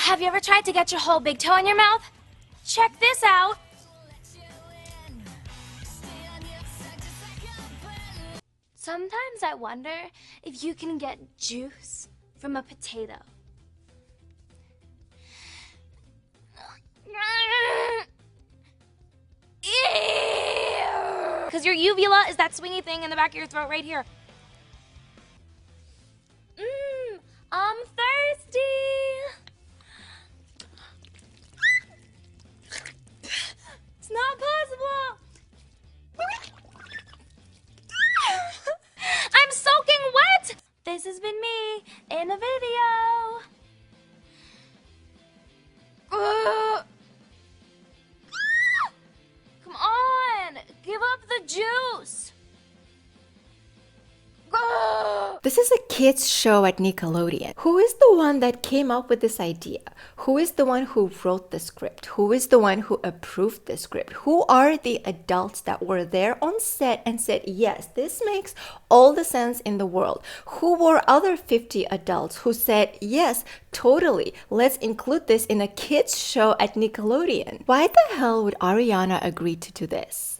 Have you ever tried to get your whole big toe in your mouth? Check this out. Sometimes I wonder if you can get juice from a potato. Because your uvula is that swingy thing in the back of your throat right here. I'm thirsty. It's not possible. I'm soaking wet. This has been me in a video. Come on, give up the juice. This is a kids show at Nickelodeon. Who is the one that came up with this idea? Who is the one who wrote the script? Who is the one who approved the script? Who are the adults that were there on set and said, yes, this makes all the sense in the world? Who were other 50 adults who said, yes, totally, let's include this in a kids show at Nickelodeon? Why the hell would Ariana agree to do this?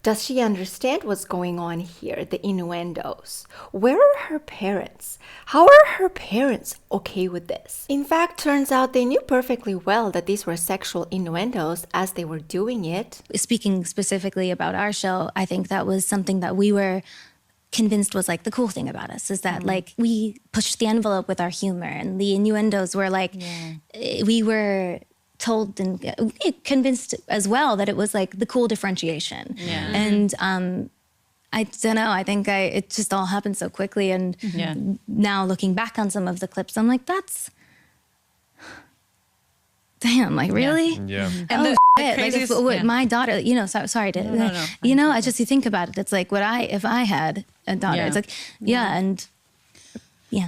Does she understand what's going on here, the innuendos? Where are her parents? How are her parents okay with this? In fact, turns out they knew perfectly well that these were sexual innuendos as they were doing it. Speaking specifically about our show, I think that was something that we were convinced was like the cool thing about us, is that like we pushed the envelope with our humor, and the innuendos were like, we were told and convinced as well that it was like the cool differentiation. And I don't know, I think it just all happened so quickly, and now looking back on some of the clips, I'm like, that's damn, like really? And oh, shit. Like my daughter, you know, sorry to, you know, I just, you think about it, it's like if I had a daughter, it's like, and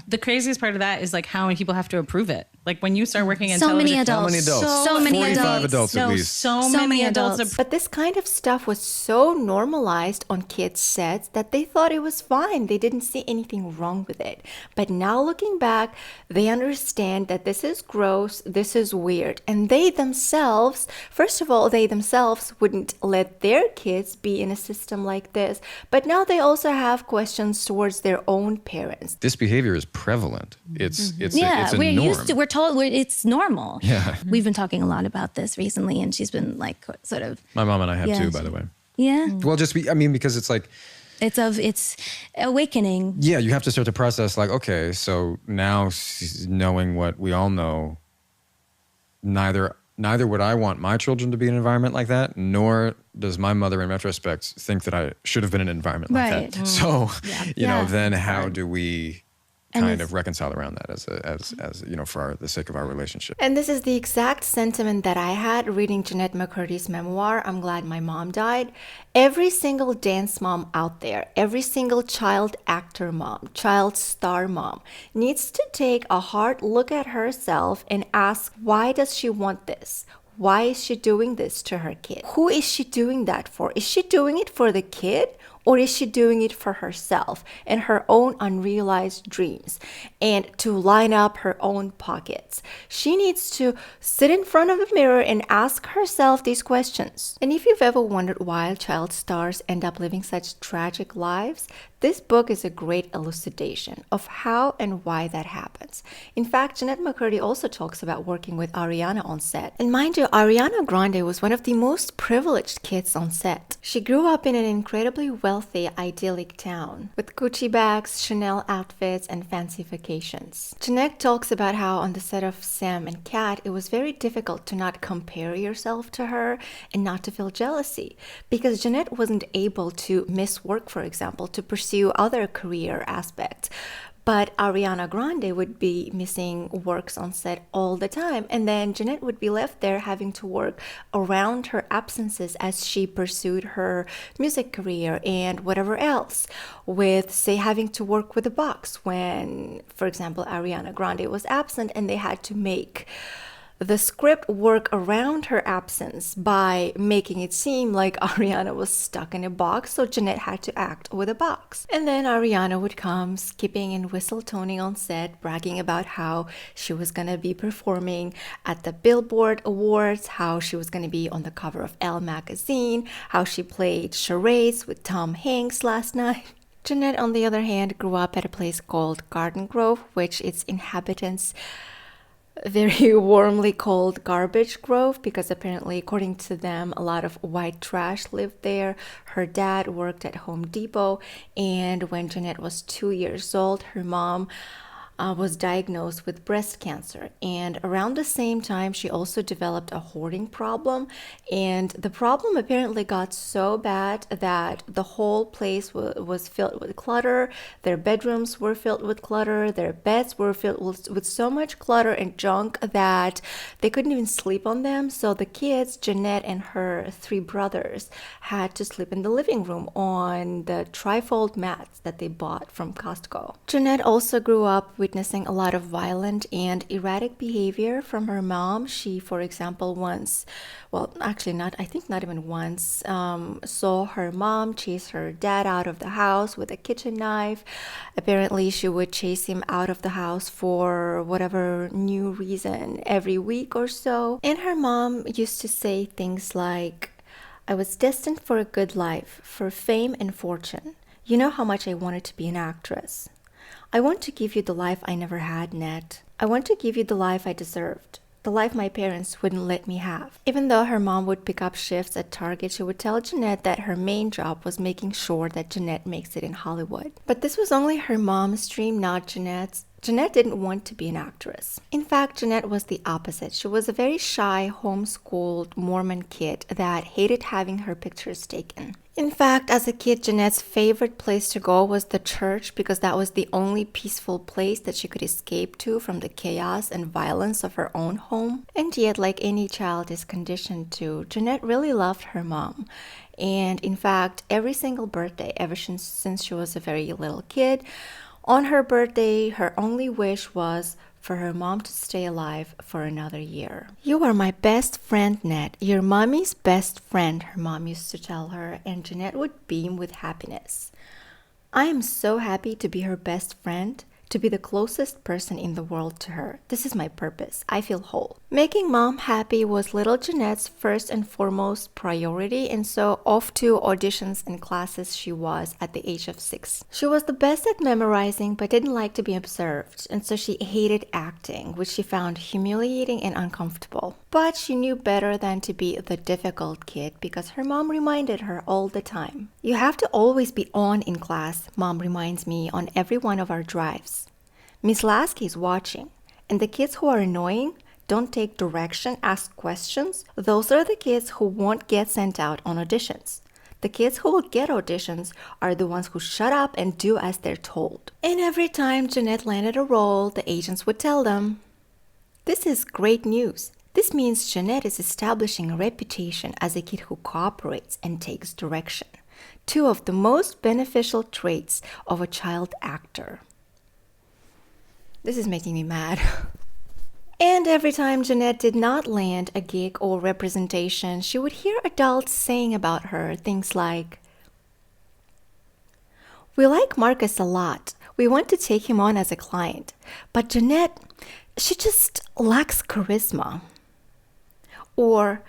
the craziest part of that is like how many people have to approve it. Like when you start working in so television. Many adults. So many 45 adults at least. So many adults. But this kind of stuff was so normalized on kids' sets that they thought it was fine. They didn't see anything wrong with it. But now looking back, they understand that this is gross, this is weird. And they themselves, first of all, they themselves wouldn't let their kids be in a system like this. But now they also have questions towards their own parents. This behavior is prevalent. It's a we're norm. used to, we're told it's normal. We've been talking a lot about this recently, and she's been like sort of. My mom and I have too, by the way. Well, because it's like. It's awakening. Yeah, you have to start to process like, okay, so now knowing what we all know, neither would I want my children to be in an environment like that, nor does my mother in retrospect think that I should have been in an environment like that. So, you know, then how do we kind of reconcile around that as you know, for the sake of our relationship? And this is the exact sentiment that I had reading Jennette McCurdy's memoir, I'm Glad My Mom Died. Every single dance mom out there, every single child actor mom, child star mom needs to take a hard look at herself and ask, why does she want this? Why is she doing this to her kid? Who is she doing that for? Is she doing it for the kid? Or is she doing it for herself and her own unrealized dreams and to line up her own pockets? She needs to sit in front of a mirror and ask herself these questions. And if you've ever wondered why child stars end up living such tragic lives, this book is a great elucidation of how and why that happens. In fact, Jennette McCurdy also talks about working with Ariana on set. And mind you, Ariana Grande was one of the most privileged kids on set. She grew up in an incredibly wealthy, idyllic town with Gucci bags, Chanel outfits, and fancy vacations. Jennette talks about how on the set of Sam and Kat, it was very difficult to not compare yourself to her and not to feel jealousy, because Jennette wasn't able to miss work, for example, to pursue other career aspects. But Ariana Grande would be missing works on set all the time. And then Jennette would be left there having to work around her absences as she pursued her music career and whatever else, with, say, having to work with a box when, for example, Ariana Grande was absent and they had to make the script worked around her absence by making it seem like Ariana was stuck in a box, so Jennette had to act with a box. And then Ariana would come, skipping and whistle toning on set, bragging about how she was gonna be performing at the Billboard Awards, how she was gonna be on the cover of Elle magazine, how she played charades with Tom Hanks last night. Jennette, on the other hand, grew up at a place called Garden Grove, which its inhabitants very warmly called Garbage Grove because apparently, according to them, a lot of white trash lived there. Her dad worked at Home Depot, and when Jennette was 2 years old, her mom was diagnosed with breast cancer. And around the same time, she also developed a hoarding problem. And the problem apparently got so bad that the whole place was filled with clutter. Their bedrooms were filled with clutter. Their beds were filled with so much clutter and junk that they couldn't even sleep on them. So the kids, Jennette and her 3 brothers, had to sleep in the living room on the trifold mats that they bought from Costco. Jennette also grew up witnessing a lot of violent and erratic behavior from her mom. She, for example, once, well, actually not, I think not even once, saw her mom chase her dad out of the house with a kitchen knife. Apparently, she would chase him out of the house for whatever new reason every week or so. And her mom used to say things like, "I was destined for a good life, for fame and fortune. You know how much I wanted to be an actress. I want to give you the life I never had, Ned. I want to give you the life I deserved. The life my parents wouldn't let me have." Even though her mom would pick up shifts at Target, she would tell Jennette that her main job was making sure that Jennette makes it in Hollywood. But this was only her mom's dream, not Jennette's. Jennette didn't want to be an actress. In fact, Jennette was the opposite. She was a very shy, homeschooled Mormon kid that hated having her pictures taken. In fact, as a kid, Jennette's favorite place to go was the church because that was the only peaceful place that she could escape to from the chaos and violence of her own home. And yet, like any child is conditioned to, Jennette really loved her mom. And in fact, every single birthday, ever since she was a very little kid, on her birthday, her only wish was for her mom to stay alive for another year. "You are my best friend, Ned. You're mommy's best friend," her mom used to tell her, and Jennette would beam with happiness. "I am so happy to be her best friend, to be the closest person in the world to her. This is my purpose. I feel whole." Making mom happy was little Jennette's first and foremost priority, and so off to auditions and classes she was at the age of 6. She was the best at memorizing but didn't like to be observed, and so she hated acting, which she found humiliating and uncomfortable. But she knew better than to be the difficult kid because her mom reminded her all the time. "You have to always be on in class," mom reminds me on every one of our drives. "Miss Lasky is watching, and the kids who are annoying, don't take direction, ask questions, those are the kids who won't get sent out on auditions. The kids who will get auditions are the ones who shut up and do as they're told." And every time Jennette landed a role, the agents would tell them, "This is great news. This means Jennette is establishing a reputation as a kid who cooperates and takes direction. 2 of the most beneficial traits of a child actor." This is making me mad. And every time Jennette did not land a gig or representation, she would hear adults saying about her things like, "We like Marcus a lot. We want to take him on as a client. But Jennette, she just lacks charisma." Or,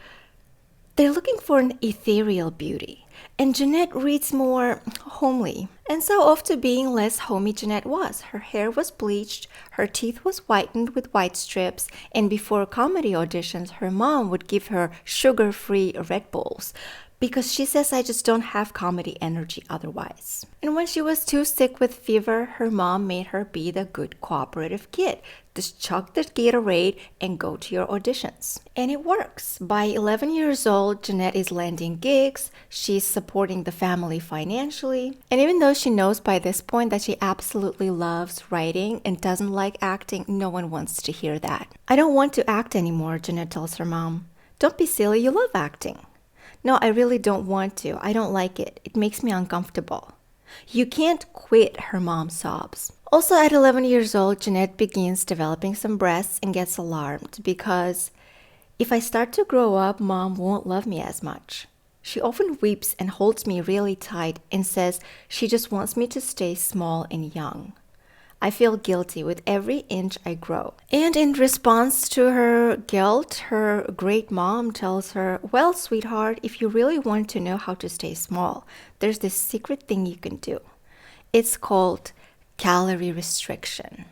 "They're looking for an ethereal beauty, and Jennette reads more homely." And so off to being less homey Jennette was. Her hair was bleached, her teeth was whitened with white strips, and before comedy auditions, her mom would give her sugar-free Red Bulls because she says, "I just don't have comedy energy otherwise." And when she was too sick with fever, her mom made her be the good cooperative kid. Just chug the Gatorade and go to your auditions. And it works. By 11 years old, Jennette is landing gigs, she's supporting the family financially, and even though she knows by this point that she absolutely loves writing and doesn't like acting, no one wants to hear that. "I don't want to act anymore," Jennette tells her mom. "Don't be silly, you love acting." "No, I really don't want to. I don't like it. It makes me uncomfortable." "You can't quit," her mom sobs. Also, at 11 years old, Jennette begins developing some breasts and gets alarmed because if I start to grow up, mom won't love me as much. She often weeps and holds me really tight and says she just wants me to stay small and young. I feel guilty with every inch I grow. And in response to her guilt, her great mom tells her, well, sweetheart, if you really want to know how to stay small, there's this secret thing you can do. It's called calorie restriction.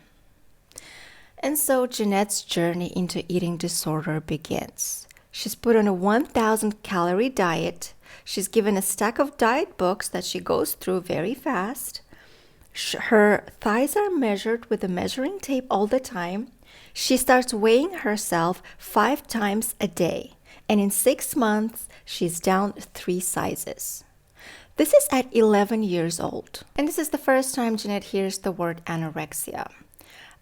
And so Jennette's journey into eating disorder begins. She's put on a 1,000 calorie diet. She's given a stack of diet books that she goes through very fast. Her thighs are measured with a measuring tape all the time. She starts weighing herself 5 times a day. And in 6 months, she's down 3 sizes. This is at 11 years old. And this is the first time Jennette hears the word anorexia.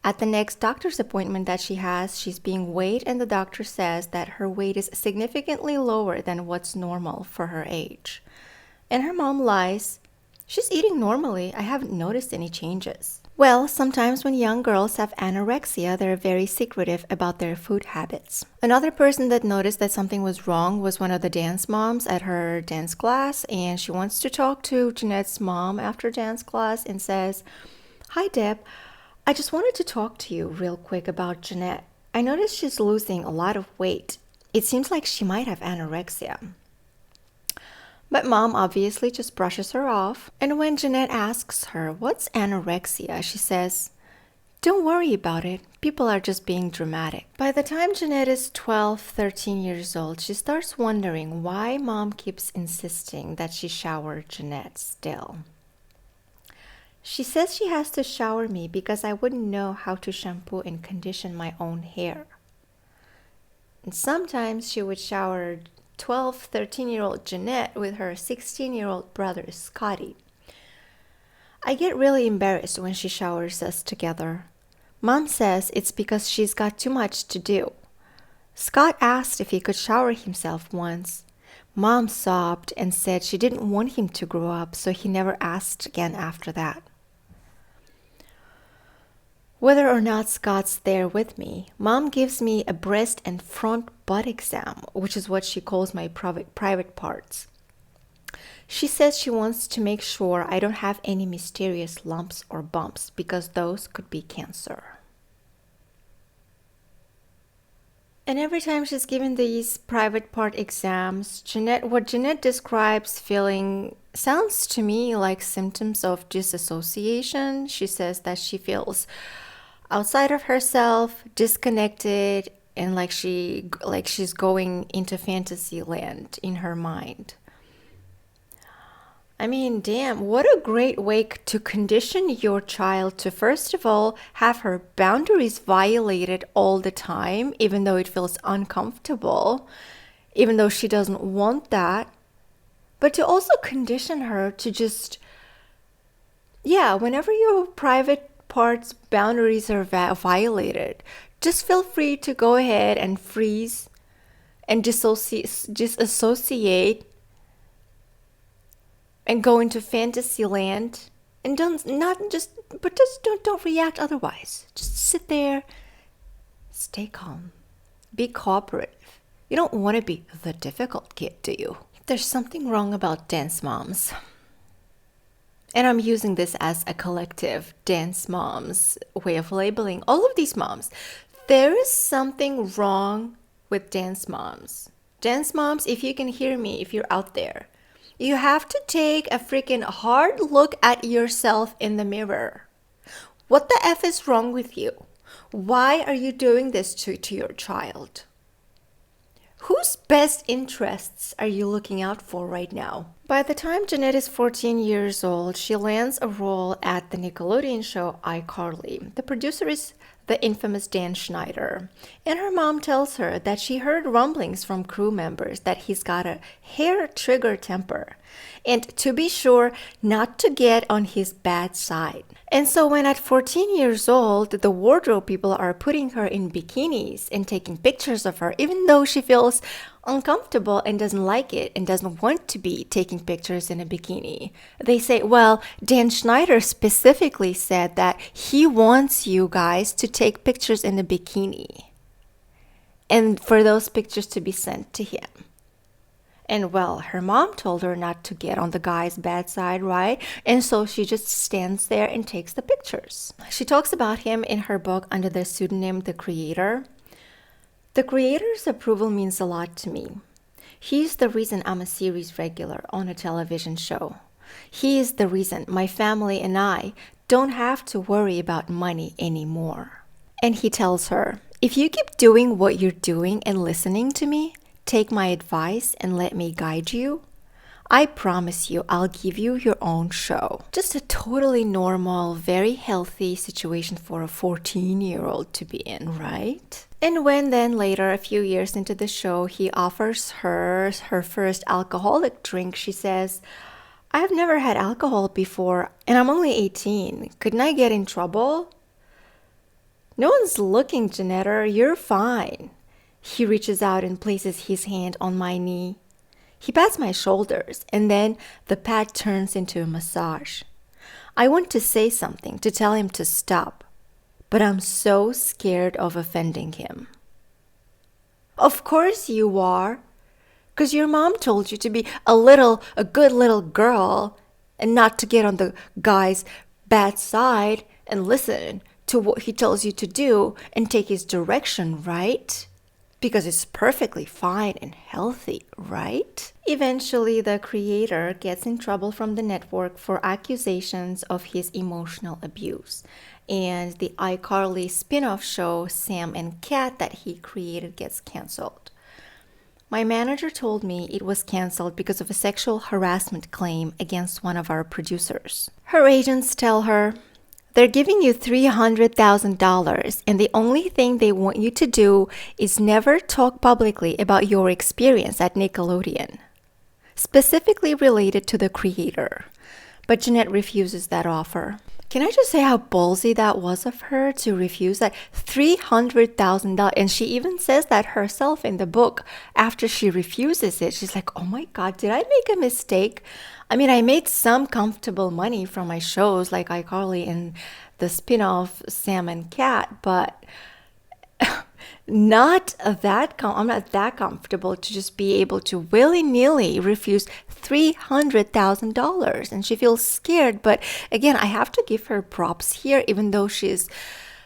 At the next doctor's appointment that she has, she's being weighed and the doctor says that her weight is significantly lower than what's normal for her age. And her mom lies. She's eating normally. I haven't noticed any changes. Well, sometimes when young girls have anorexia, they're very secretive about their food habits. Another person that noticed that something was wrong was one of the dance moms at her dance class, and she wants to talk to Jennette's mom after dance class and says, "Hi, Deb. I just wanted to talk to you real quick about Jennette. I noticed she's losing a lot of weight. It seems like she might have anorexia." But mom obviously just brushes her off. And when Jennette asks her, "What's anorexia?" she says, "Don't worry about it. People are just being dramatic." By the time Jennette is 12, 13 years old, she starts wondering why mom keeps insisting that she shower Jennette still. She says she has to shower me because I wouldn't know how to shampoo and condition my own hair. And sometimes she would shower 12, 13-year-old Jennette with her 16-year-old brother, Scotty. I get really embarrassed when she showers us together. Mom says it's because she's got too much to do. Scott asked if he could shower himself once. Mom sobbed and said she didn't want him to grow up, so he never asked again after that. Whether or not Scott's there with me, Mom gives me a breast and front butt exam, which is what she calls my private parts. She says she wants to make sure I don't have any mysterious lumps or bumps because those could be cancer. And every time she's given these private part exams, what Jennette describes feeling sounds to me like symptoms of dissociation. She says that she feels outside of herself, disconnected, and like she's going into fantasy land in her mind. I mean, damn, what a great way to condition your child to, first of all, have her boundaries violated all the time, even though it feels uncomfortable, even though she doesn't want that, but to also condition her to just, whenever your private parts boundaries are violated, just feel free to go ahead and freeze and disassociate and go into fantasy land and don't react otherwise. Just sit there, stay calm, be cooperative. You don't want to be the difficult kid, do you? There's something wrong about dance moms. And I'm using this as a collective dance moms way of labeling all of these moms. There is something wrong with dance moms. Dance moms, if you can hear me, if you're out there, you have to take a freaking hard look at yourself in the mirror. What the F is wrong with you? Why are you doing this to your child? Whose best interests are you looking out for right now? By the time Jennette is 14 years old, she lands a role at the Nickelodeon show iCarly. The producer is the infamous Dan Schneider. And her mom tells her that she heard rumblings from crew members that he's got a hair trigger temper. And to be sure not to get on his bad side. And so when at 14 years old, the wardrobe people are putting her in bikinis and taking pictures of her, even though she feels uncomfortable and doesn't like it and doesn't want to be taking pictures in a bikini. They say, well, Dan Schneider specifically said that he wants you guys to take pictures in a bikini and for those pictures to be sent to him. And well, her mom told her not to get on the guy's bad side, right? And so she just stands there and takes the pictures. She talks about him in her book under the pseudonym The Creator. The creator's approval means a lot to me. He's the reason I'm a series regular on a television show. He is the reason my family and I don't have to worry about money anymore. And he tells her, if you keep doing what you're doing and listening to me, take my advice and let me guide you, I promise you I'll give you your own show. Just a totally normal, very healthy situation for a 14-year-old to be in, right? And when then later, a few years into the show, he offers her first alcoholic drink, she says, I've never had alcohol before and I'm only 18. Couldn't I get in trouble? No one's looking, Jennette. You're fine. He reaches out and places his hand on my knee. He pats my shoulders, and then the pat turns into a massage. I want to say something to tell him to stop, but I'm so scared of offending him. Of course you are, because your mom told you to be a good little girl and not to get on the guy's bad side and listen to what he tells you to do and take his direction, right? Because it's perfectly fine and healthy, right? Eventually, the creator gets in trouble from the network for accusations of his emotional abuse. And the iCarly spin-off show, Sam and Cat, that he created gets canceled. My manager told me it was canceled because of a sexual harassment claim against one of our producers. Her agents tell her, they're giving you $300,000 and the only thing they want you to do is never talk publicly about your experience at Nickelodeon, specifically related to the creator. But Jennette refuses that offer. Can I just say how ballsy that was of her to refuse that $300,000? And she even says that herself in the book after she refuses it. She's like, oh my God, did I make a mistake? I mean, I made some comfortable money from my shows like iCarly and the spin-off Sam and Cat, but I'm not that comfortable to just be able to willy-nilly refuse $300,000. And she feels scared. But again, I have to give her props here, even though she's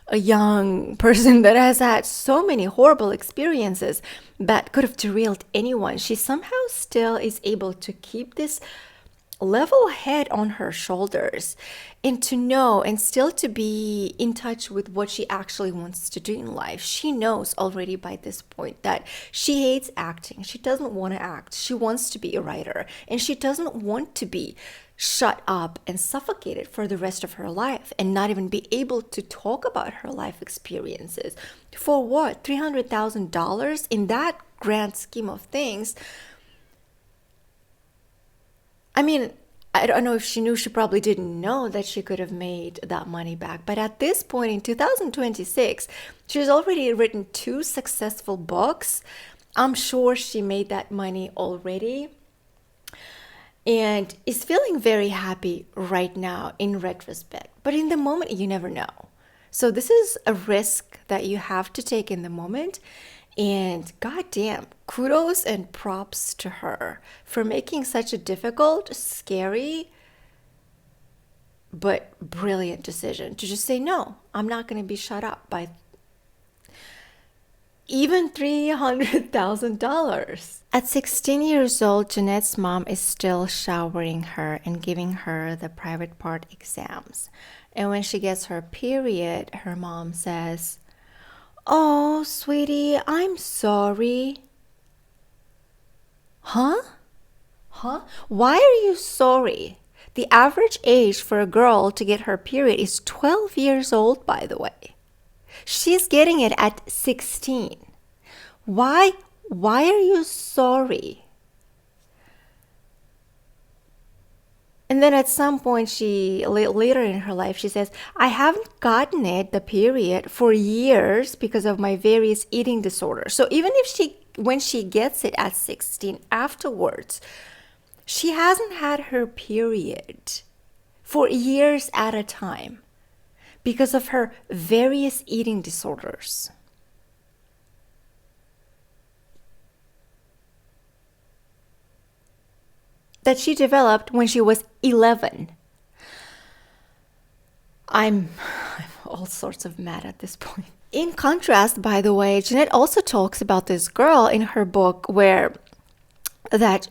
a young person that has had so many horrible experiences that could have derailed anyone. She somehow still is able to keep this level head on her shoulders and to know and still to be in touch with what she actually wants to do in life. She knows already by this point that she hates acting. She doesn't want to act. She wants to be a writer, and she doesn't want to be shut up and suffocated for the rest of her life and not even be able to talk about her life experiences. For what? $300,000 in that grand scheme of things? I mean, I don't know if she knew, she probably didn't know that she could have made that money back. But at this point in 2026, she's already written 2 successful books. I'm sure she made that money already and is feeling very happy right now in retrospect. But in the moment, you never know. So this is a risk that you have to take in the moment. And goddamn, kudos and props to her for making such a difficult, scary, but brilliant decision to just say, no, I'm not going to be shut up by even $300,000. At 16 years old, Jennette's mom is still showering her and giving her the private part exams. And when she gets her period, her mom says, oh, sweetie, I'm sorry. Huh? Why are you sorry? The average age for a girl to get her period is 12 years old, by the way. She's getting it at 16. Why are you sorry? And then at some point, later in her life, she says, I haven't gotten the period, for years because of my various eating disorders. So even if when she gets it at 16 afterwards, she hasn't had her period for years at a time because of her various eating disorders. That she developed when she was 11. I'm all sorts of mad at this point. In contrast, by the way, Jennette also talks about this girl in her book where that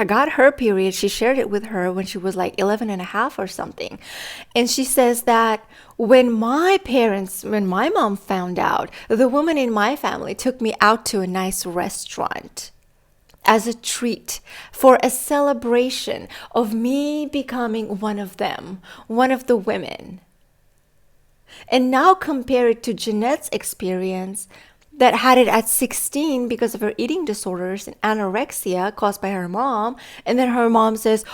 got her period. She shared it with her when she was like 11 and a half or something. And she says that when my mom found out, the woman in my family took me out to a nice restaurant as a treat for a celebration of me becoming one of them, one of the women. And now compare it to Jennette's experience that had it at 16 because of her eating disorders and anorexia caused by her mom. And then her mom says,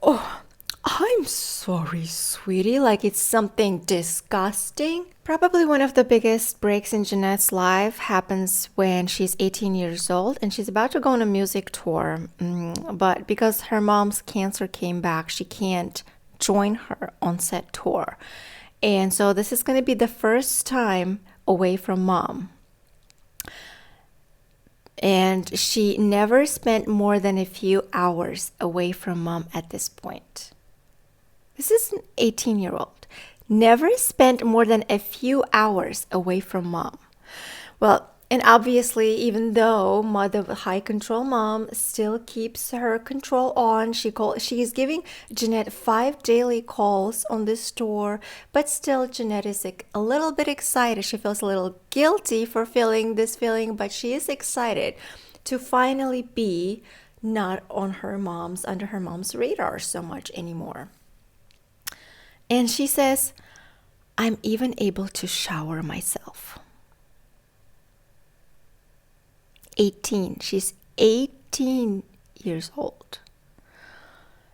oh, I'm sorry, sweetie, like it's something disgusting. Probably one of the biggest breaks in Jennette's life happens when she's 18 years old and she's about to go on a music tour. But because her mom's cancer came back, she can't join her on said tour. And so this is going to be the first time away from mom. And she never spent more than a few hours away from mom at this point. This is an 18-year-old. Never spent more than a few hours away from mom. Well, and obviously, even though the high control mom still keeps her control on, she's giving Jennette 5 daily calls on this tour, but still Jennette is a little bit excited. She feels a little guilty for feeling this feeling, but she is excited to finally be not under her mom's radar so much anymore. And she says, I'm even able to shower myself. 18. She's 18 years old.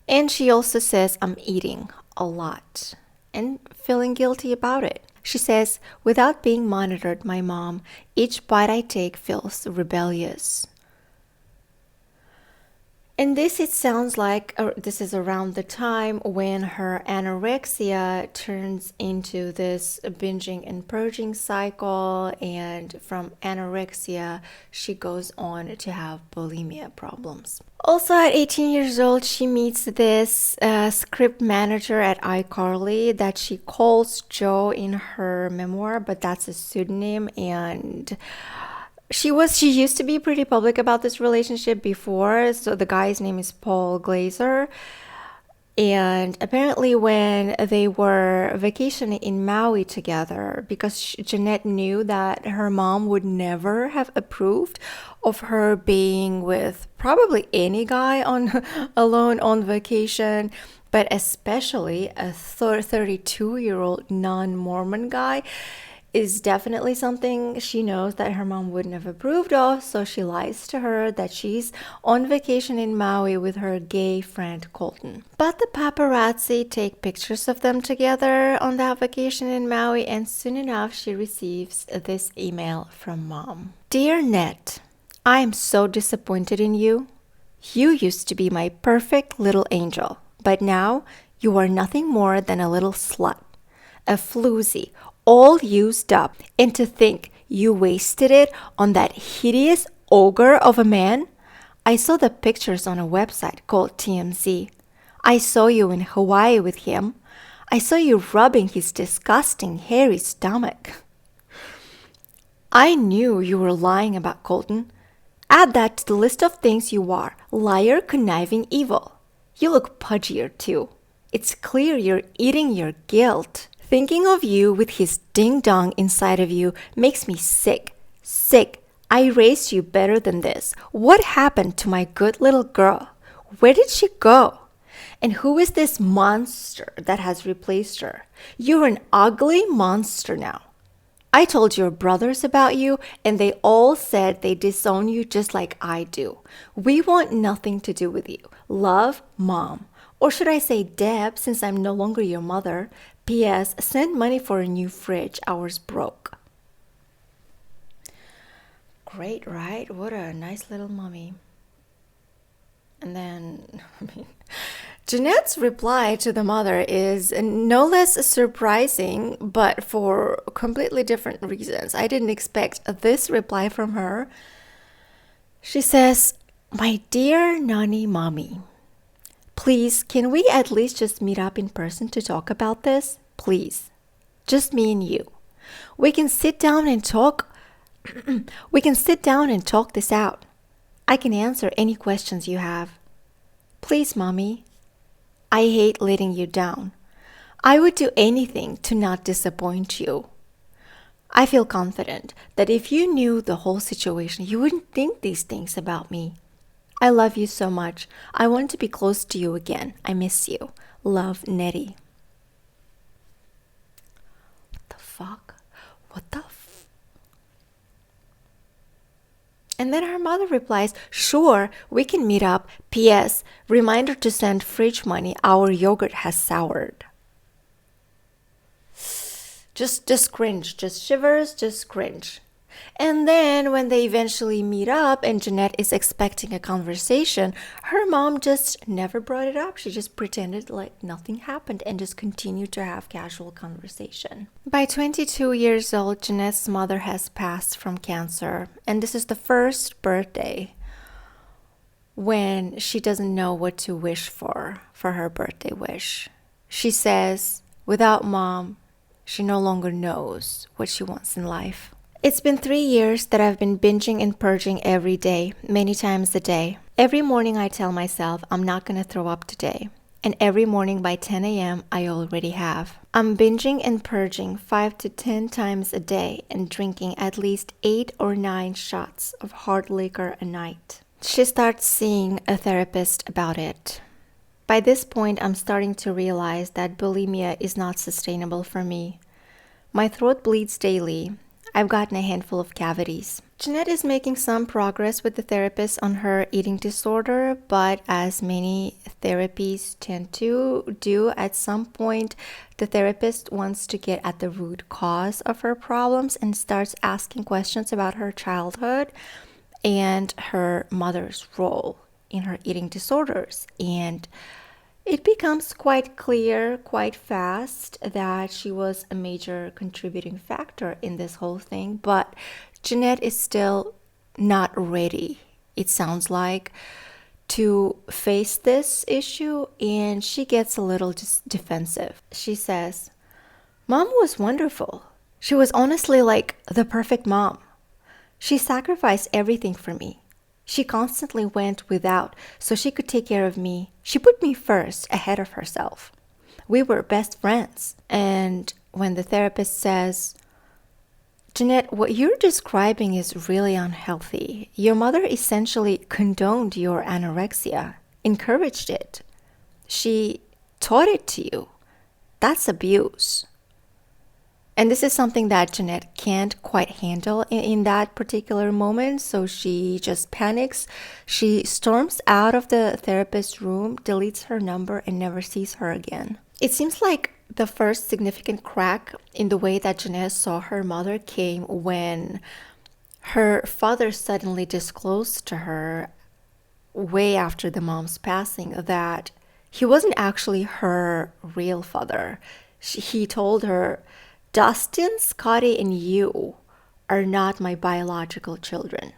And she also says, I'm eating a lot and feeling guilty about it. She says, without being monitored, my mom, each bite I take feels rebellious. And this, it sounds like this is around the time when her anorexia turns into this binging and purging cycle. And from anorexia, she goes on to have bulimia problems. Also at 18 years old, she meets this script manager at iCarly that she calls Joe in her memoir, but that's a pseudonym. And she used to be pretty public about this relationship before. So the guy's name is Paul Glazer. And apparently when they were vacationing in Maui together, because Jennette knew that her mom would never have approved of her being with probably any guy alone on vacation, but especially a 32-year-old non-Mormon guy, is definitely something she knows that her mom wouldn't have approved of. So she lies to her that she's on vacation in Maui with her gay friend Colton. But the paparazzi take pictures of them together on that vacation in Maui, and soon enough she receives this email from mom. Dear Ned, I am so disappointed in you. You used to be my perfect little angel, but now you are nothing more than a little slut, a floozy, all used up, and to think you wasted it on that hideous ogre of a man. I saw the pictures on a website called TMZ. I saw you in Hawaii with him. I saw you rubbing his disgusting hairy stomach. I knew you were lying about Colton. Add that to the list of things you are: liar, conniving, evil. You look pudgier too. It's clear you're eating your guilt. Thinking of you with his ding-dong inside of you makes me sick. Sick. I raised you better than this. What happened to my good little girl? Where did she go? And who is this monster that has replaced her? You're an ugly monster now. I told your brothers about you, and they all said they disown you just like I do. We want nothing to do with you. Love, Mom. Or should I say Deb, since I'm no longer your mother? P.S. Send money for a new fridge. Ours broke. Great, right? What a nice little mommy. And then, Jennette's reply to the mother is no less surprising, but for completely different reasons. I didn't expect this reply from her. She says, "My dear Nani Mommy, please, can we at least just meet up in person to talk about this? Please. Just me and you. We can sit down and talk. We can sit down and talk this out. I can answer any questions you have. Please, Mommy. I hate letting you down. I would do anything to not disappoint you. I feel confident that if you knew the whole situation, you wouldn't think these things about me. I love you so much. I want to be close to you again. I miss you. Love, Nettie." What the fuck? What the And then her mother replies, "Sure, we can meet up. P.S. Reminder to send fridge money. Our yogurt has soured." Just cringe. Just shivers, just cringe. And then when they eventually meet up and Jennette is expecting a conversation, her mom just never brought it up. She just pretended like nothing happened and just continued to have casual conversation. By 22 years old, Jennette's mother has passed from cancer, and this is the first birthday when she doesn't know what to wish for her birthday wish. She says, without mom, she no longer knows what she wants in life. It's been 3 years that I've been binging and purging every day, many times a day. Every morning I tell myself I'm not going to throw up today. And every morning by 10 a.m. I already have. I'm binging and purging 5 to 10 times a day and drinking at least 8 or 9 shots of hard liquor a night. She starts seeing a therapist about it. By this point, I'm starting to realize that bulimia is not sustainable for me. My throat bleeds daily. I've gotten a handful of cavities. Jennette is making some progress with the therapist on her eating disorder, but as many therapies tend to do, at some point, the therapist wants to get at the root cause of her problems and starts asking questions about her childhood and her mother's role in her eating disorders. And it becomes quite clear, quite fast, that she was a major contributing factor in this whole thing. But Jennette is still not ready, it sounds like, to face this issue, and she gets a little defensive. She says, "Mom was wonderful. She was honestly like the perfect mom. She sacrificed everything for me. She constantly went without so she could take care of me. She put me first, ahead of herself. We were best friends." And when the therapist says, "Jennette, what you're describing is really unhealthy. Your mother essentially condoned your anorexia, encouraged it. She taught it to you. That's abuse." And this is something that Jennette can't quite handle in that particular moment, so she just panics. She storms out of the therapist's room, deletes her number, and never sees her again. It seems like the first significant crack in the way that Jennette saw her mother came when her father suddenly disclosed to her, way after the mom's passing, that he wasn't actually her real father. He told her, "Dustin, Scotty, and you are not my biological children."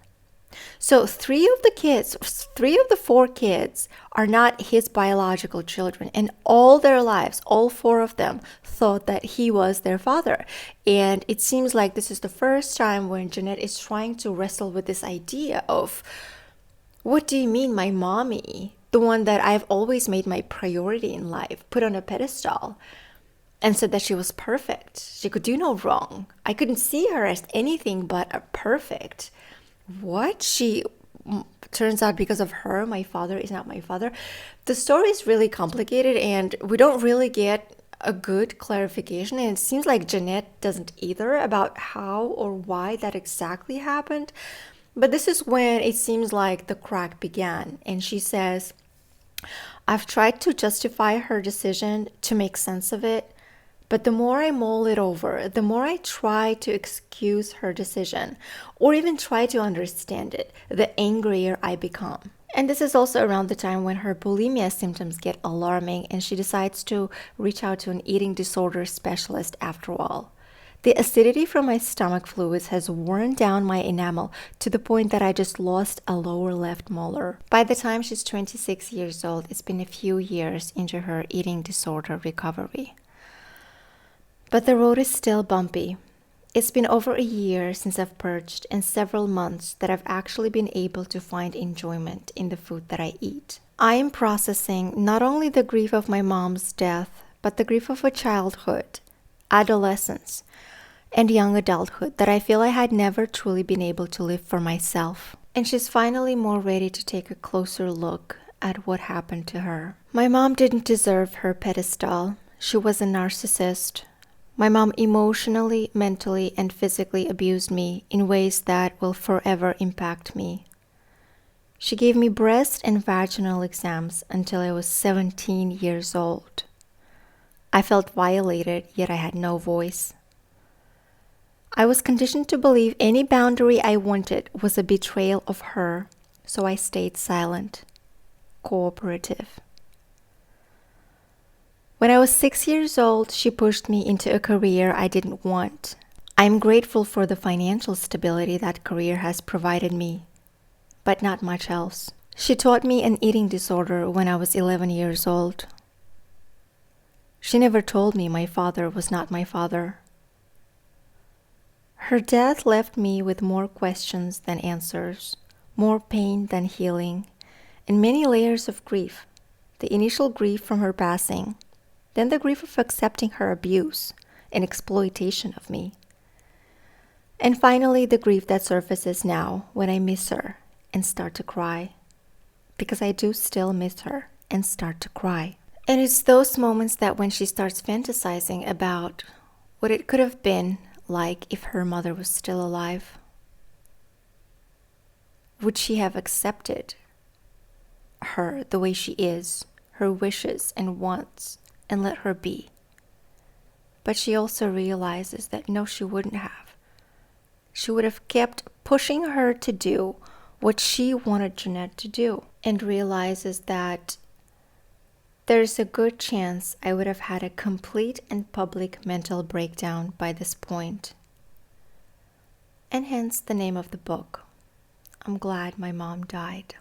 So 3 of the 4 kids are not his biological children. And all their lives, all 4 of them thought that he was their father. And it seems like this is the first time when Jennette is trying to wrestle with this idea of, what do you mean my mommy, the one that I've always made my priority in life, put on a pedestal, and said that she was perfect. She could do no wrong. I couldn't see her as anything but a perfect. What? Turns out because of her, my father is not my father. The story is really complicated and we don't really get a good clarification. And it seems like Jennette doesn't either about how or why that exactly happened. But this is when it seems like the crack began. And she says, I've tried to justify her decision to make sense of it, but the more I mull it over, the more I try to excuse her decision or even try to understand it, the angrier I become. And this is also around the time when her bulimia symptoms get alarming and she decides to reach out to an eating disorder specialist after all. The acidity from my stomach fluids has worn down my enamel to the point that I just lost a lower left molar. By the time she's 26 years old, it's been a few years into her eating disorder recovery. But the road is still bumpy. It's been over a year since I've purged and several months that I've actually been able to find enjoyment in the food that I eat. I am processing not only the grief of my mom's death, but the grief of a childhood, adolescence, and young adulthood that I feel I had never truly been able to live for myself. And she's finally more ready to take a closer look at what happened to her. My mom didn't deserve her pedestal. She was a narcissist. My mom emotionally, mentally, and physically abused me in ways that will forever impact me. She gave me breast and vaginal exams until I was 17 years old. I felt violated, yet I had no voice. I was conditioned to believe any boundary I wanted was a betrayal of her, so I stayed silent, cooperative. When I was 6 years old, she pushed me into a career I didn't want. I'm grateful for the financial stability that career has provided me, but not much else. She taught me an eating disorder when I was 11 years old. She never told me my father was not my father. Her death left me with more questions than answers, more pain than healing, and many layers of grief. The initial grief from her passing, then the grief of accepting her abuse and exploitation of me, and finally the grief that surfaces now when I miss her and start to cry, because I do still miss her and start to cry. And it's those moments that when she starts fantasizing about what it could have been like if her mother was still alive. Would she have accepted her the way she is, her wishes and wants, and let her be? But she also realizes that no, she wouldn't have. She would have kept pushing her to do what she wanted Jennette to do, and realizes that there's a good chance I would have had a complete and public mental breakdown by this point. And hence the name of the book. I'm glad my mom died.